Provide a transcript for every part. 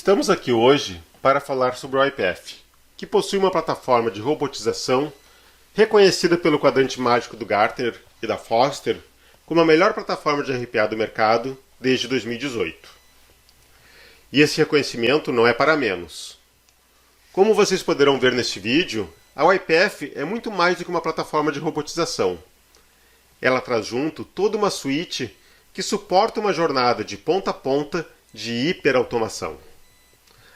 Estamos aqui hoje para falar sobre o YPF, que possui uma plataforma de robotização reconhecida pelo quadrante mágico do Gartner e da Forrester como a melhor plataforma de RPA do mercado desde 2018. E esse reconhecimento não é para menos. Como vocês poderão ver neste vídeo, a YPF é muito mais do que uma plataforma de robotização. Ela traz junto toda uma suíte que suporta uma jornada de ponta a ponta de hiperautomação,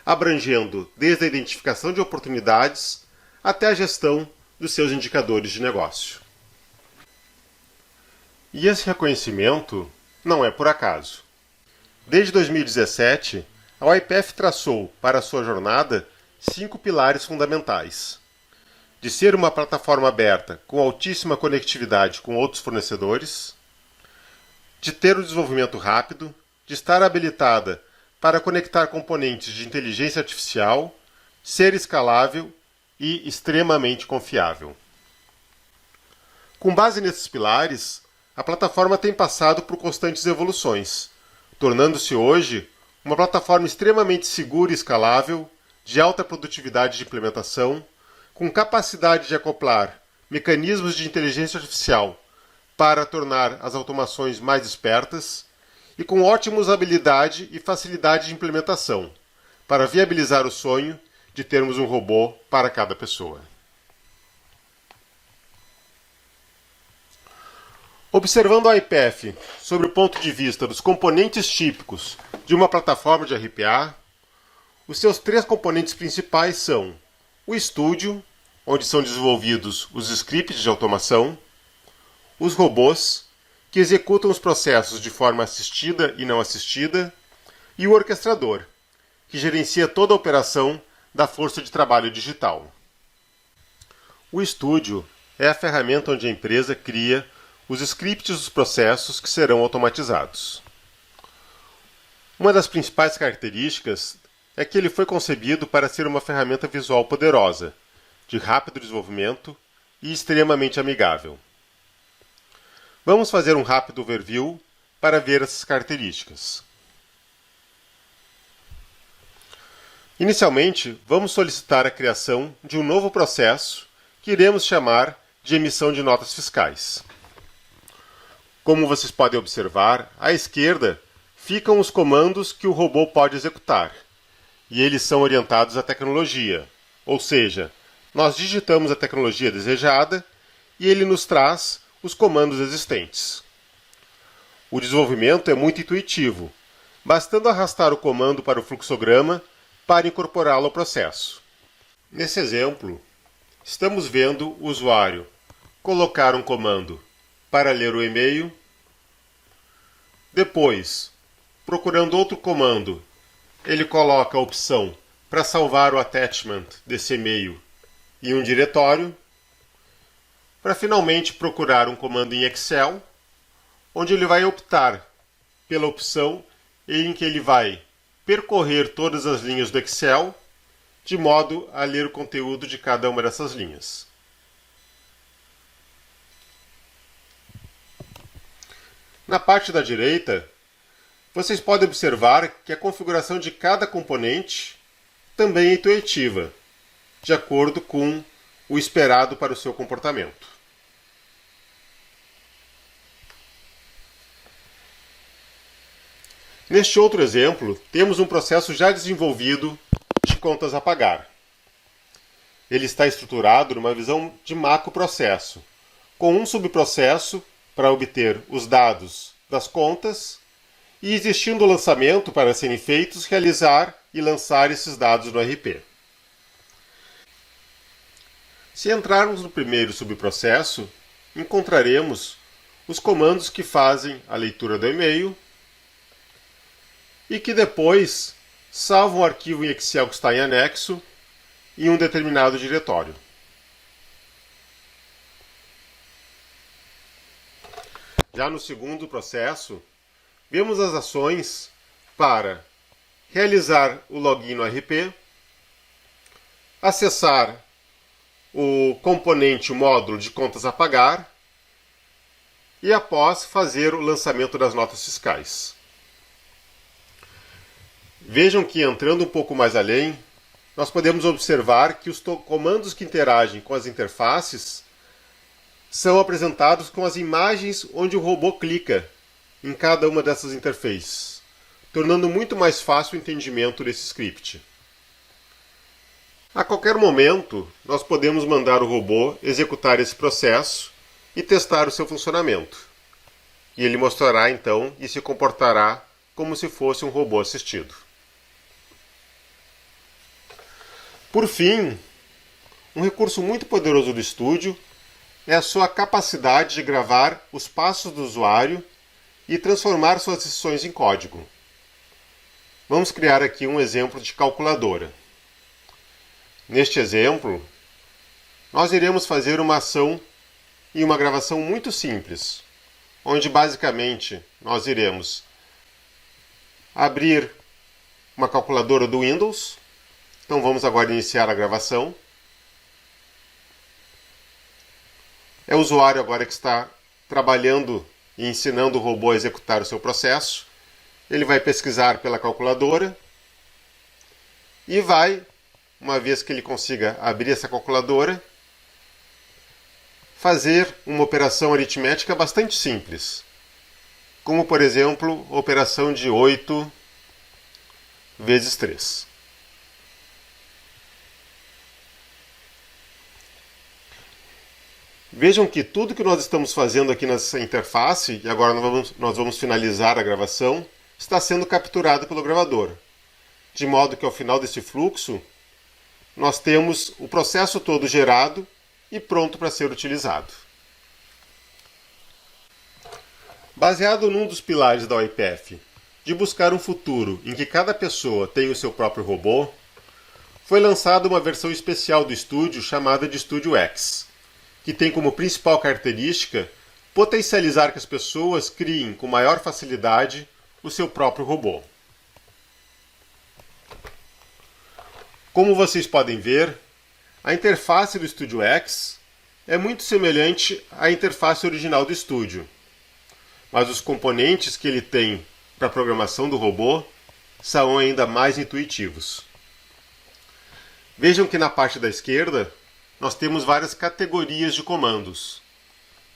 abrangendo desde a identificação de oportunidades até a gestão dos seus indicadores de negócio. E esse reconhecimento não é por acaso. Desde 2017, a YPF traçou para a sua jornada 5 pilares fundamentais: de ser uma plataforma aberta com altíssima conectividade com outros fornecedores, de ter o desenvolvimento rápido, de estar habilitada para conectar componentes de inteligência artificial, ser escalável e extremamente confiável. Com base nesses pilares, a plataforma tem passado por constantes evoluções, tornando-se hoje uma plataforma extremamente segura e escalável, de alta produtividade de implementação, com capacidade de acoplar mecanismos de inteligência artificial para tornar as automações mais espertas e com ótima usabilidade e facilidade de implementação, para viabilizar o sonho de termos um robô para cada pessoa. Observando a YPF sob o ponto de vista dos componentes típicos de uma plataforma de RPA, os seus 3 componentes principais são o Studio, onde são desenvolvidos os scripts de automação, os robôs, que executam os processos de forma assistida e não assistida, e o orquestrador, que gerencia toda a operação da força de trabalho digital. O Studio é a ferramenta onde a empresa cria os scripts dos processos que serão automatizados. Uma das principais características é que ele foi concebido para ser uma ferramenta visual poderosa, de rápido desenvolvimento e extremamente amigável. Vamos fazer um rápido overview para ver essas características. Inicialmente, vamos solicitar a criação de um novo processo que iremos chamar de emissão de notas fiscais. Como vocês podem observar, à esquerda ficam os comandos que o robô pode executar, e eles são orientados à tecnologia, ou seja, nós digitamos a tecnologia desejada e ele nos traz os comandos existentes. O desenvolvimento é muito intuitivo, bastando arrastar o comando para o fluxograma para incorporá-lo ao processo. Nesse exemplo, estamos vendo o usuário colocar um comando para ler o e-mail, depois, procurando outro comando, ele coloca a opção para salvar o attachment desse e-mail em um diretório, para finalmente procurar um comando em Excel, onde ele vai optar pela opção em que ele vai percorrer todas as linhas do Excel, de modo a ler o conteúdo de cada uma dessas linhas. Na parte da direita, vocês podem observar que a configuração de cada componente também é intuitiva, de acordo com o esperado para o seu comportamento. Neste outro exemplo, temos um processo já desenvolvido de contas a pagar. Ele está estruturado numa visão de macroprocesso, com um subprocesso para obter os dados das contas e, existindo o lançamento para serem feitos, realizar e lançar esses dados no RP. Se entrarmos no primeiro subprocesso, encontraremos os comandos que fazem a leitura do e-mail e que depois salvam o arquivo em Excel que está em anexo em um determinado diretório. Já no segundo processo, vemos as ações para realizar o login no RP, acessar o componente, o módulo de contas a pagar e após fazer o lançamento das notas fiscais. Vejam que, entrando um pouco mais além, nós podemos observar que os comandos que interagem com as interfaces são apresentados com as imagens onde o robô clica em cada uma dessas interfaces, tornando muito mais fácil o entendimento desse script. A qualquer momento, nós podemos mandar o robô executar esse processo e testar o seu funcionamento. E ele mostrará então e se comportará como se fosse um robô assistido. Por fim, um recurso muito poderoso do Studio é a sua capacidade de gravar os passos do usuário e transformar suas decisões em código. Vamos criar aqui um exemplo de calculadora. Neste exemplo, nós iremos fazer uma ação e uma gravação muito simples, onde basicamente nós iremos abrir uma calculadora do Windows. Então vamos agora iniciar a gravação. É o usuário agora que está trabalhando e ensinando o robô a executar o seu processo. Ele vai pesquisar pela calculadora e vai, uma vez que ele consiga abrir essa calculadora, fazer uma operação aritmética bastante simples, como por exemplo, a operação de 8 vezes 3. Vejam que tudo que nós estamos fazendo aqui nessa interface, e agora nós vamos finalizar a gravação, está sendo capturado pelo gravador. De modo que ao final desse fluxo, nós temos o processo todo gerado e pronto para ser utilizado. Baseado num dos pilares da OIPF, de buscar um futuro em que cada pessoa tenha o seu próprio robô, foi lançada uma versão especial do Studio chamada de Studio X, que tem como principal característica potencializar que as pessoas criem com maior facilidade o seu próprio robô. Como vocês podem ver, a interface do Studio X é muito semelhante à interface original do Studio, mas os componentes que ele tem para a programação do robô são ainda mais intuitivos. Vejam que na parte da esquerda nós temos várias categorias de comandos.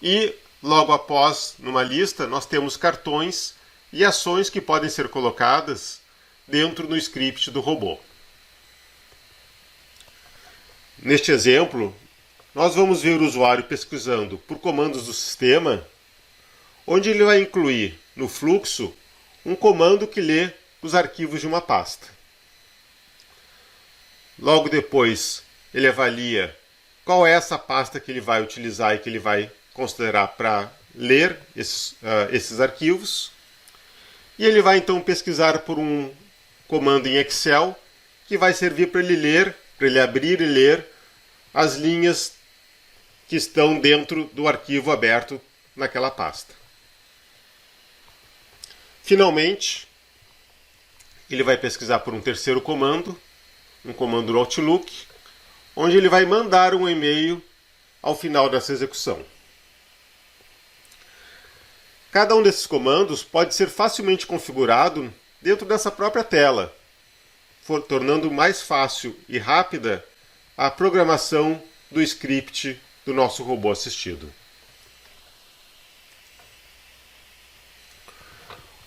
E, logo após, numa lista, nós temos cartões e ações que podem ser colocadas dentro do script do robô. Neste exemplo, nós vamos ver o usuário pesquisando por comandos do sistema, onde ele vai incluir no fluxo um comando que lê os arquivos de uma pasta. Logo depois, ele avalia qual é essa pasta que ele vai utilizar e que ele vai considerar para ler esses arquivos. E ele vai então pesquisar por um comando em Excel que vai servir para ele ler, para ele abrir e ler as linhas que estão dentro do arquivo aberto naquela pasta. Finalmente, ele vai pesquisar por um terceiro comando, um comando no Outlook, onde ele vai mandar um e-mail ao final dessa execução. Cada um desses comandos pode ser facilmente configurado dentro dessa própria tela, tornando mais fácil e rápida a programação do script do nosso robô assistido.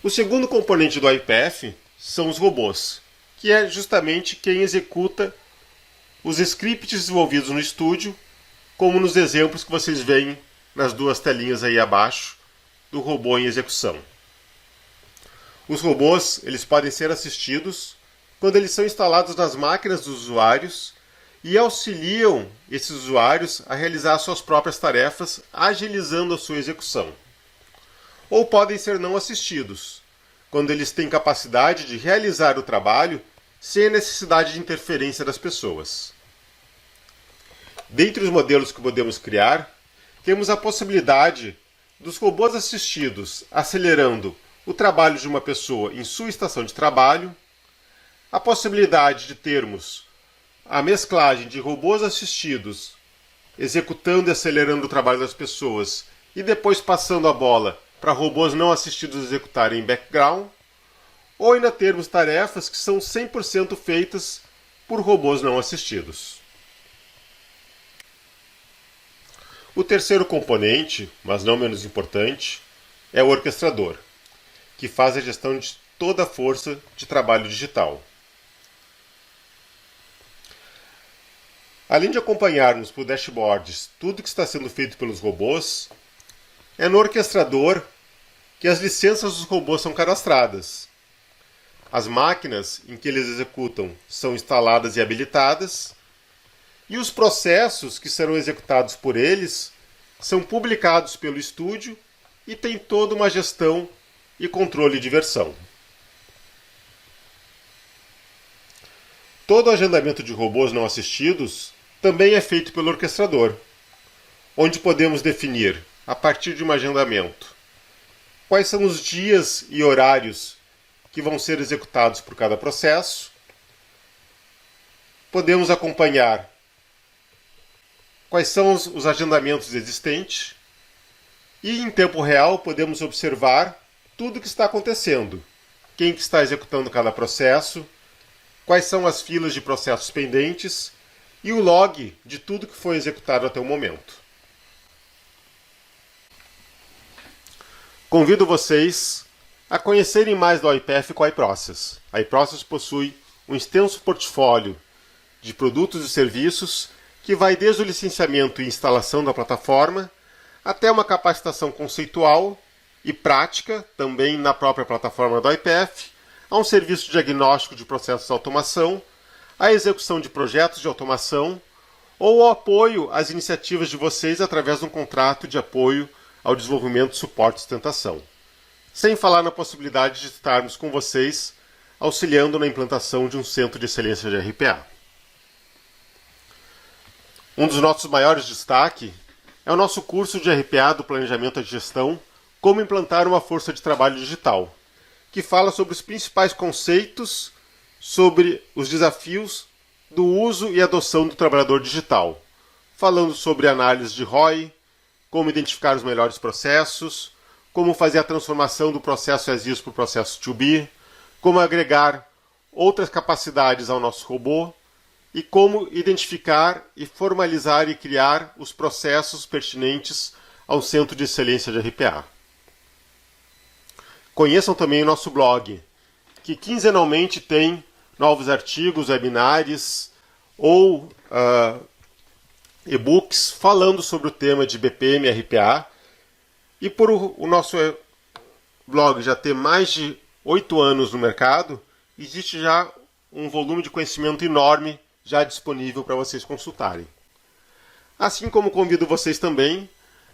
O segundo componente do OIPF são os robôs, que é justamente quem executa os scripts desenvolvidos no Studio, como nos exemplos que vocês veem nas duas telinhas aí abaixo do robô em execução. Os robôs eles podem ser assistidos quando eles são instalados nas máquinas dos usuários e auxiliam esses usuários a realizar suas próprias tarefas, agilizando a sua execução. Ou podem ser não assistidos, quando eles têm capacidade de realizar o trabalho sem a necessidade de interferência das pessoas. Dentre os modelos que podemos criar, temos a possibilidade dos robôs assistidos acelerando o trabalho de uma pessoa em sua estação de trabalho, a possibilidade de termos a mesclagem de robôs assistidos executando e acelerando o trabalho das pessoas e depois passando a bola para robôs não assistidos executarem em background, ou ainda termos tarefas que são 100% feitas por robôs não assistidos. O terceiro componente, mas não menos importante, é o orquestrador, que faz a gestão de toda a força de trabalho digital. Além de acompanharmos por dashboards tudo que está sendo feito pelos robôs, é no orquestrador que as licenças dos robôs são cadastradas. As máquinas em que eles executam são instaladas e habilitadas, e os processos que serão executados por eles são publicados pelo estúdio e tem toda uma gestão e controle de versão. Todo o agendamento de robôs não assistidos também é feito pelo orquestrador, onde podemos definir, a partir de um agendamento, quais são os dias e horários que vão ser executados por cada processo. Podemos acompanhar quais são os agendamentos existentes e, em tempo real, podemos observar tudo o que está acontecendo, quem que está executando cada processo, quais são as filas de processos pendentes e o log de tudo que foi executado até o momento. Convido vocês a conhecerem mais do iPath com a iProcess. A iProcess possui um extenso portfólio de produtos e serviços que vai desde o licenciamento e instalação da plataforma até uma capacitação conceitual e prática, também na própria plataforma do iPath, a um serviço de diagnóstico de processos de automação, a execução de projetos de automação ou o apoio às iniciativas de vocês através de um contrato de apoio ao desenvolvimento, suporte e sustentação. Sem falar na possibilidade de estarmos com vocês auxiliando na implantação de um centro de excelência de RPA. Um dos nossos maiores destaques é o nosso curso de RPA do Planejamento e Gestão, Como Implantar uma Força de Trabalho Digital, que fala sobre os principais conceitos sobre os desafios do uso e adoção do trabalhador digital, falando sobre análise de ROI, como identificar os melhores processos, como fazer a transformação do processo as is para o processo to be, como agregar outras capacidades ao nosso robô e como identificar e formalizar e criar os processos pertinentes ao Centro de Excelência de RPA. Conheçam também o nosso blog, que quinzenalmente tem novos artigos, webinários ou e-books falando sobre o tema de BPM e RPA. E por o nosso blog já ter mais de 8 anos no mercado, existe já um volume de conhecimento enorme já disponível para vocês consultarem. Assim como convido vocês também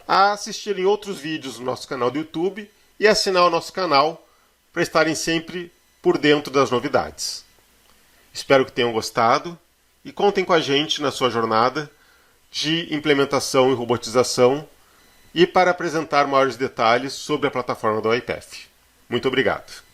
a assistirem outros vídeos no nosso canal do YouTube e assinar o nosso canal para estarem sempre por dentro das novidades. Espero que tenham gostado e contem com a gente na sua jornada de implementação e robotização e para apresentar maiores detalhes sobre a plataforma do iPath. Muito obrigado.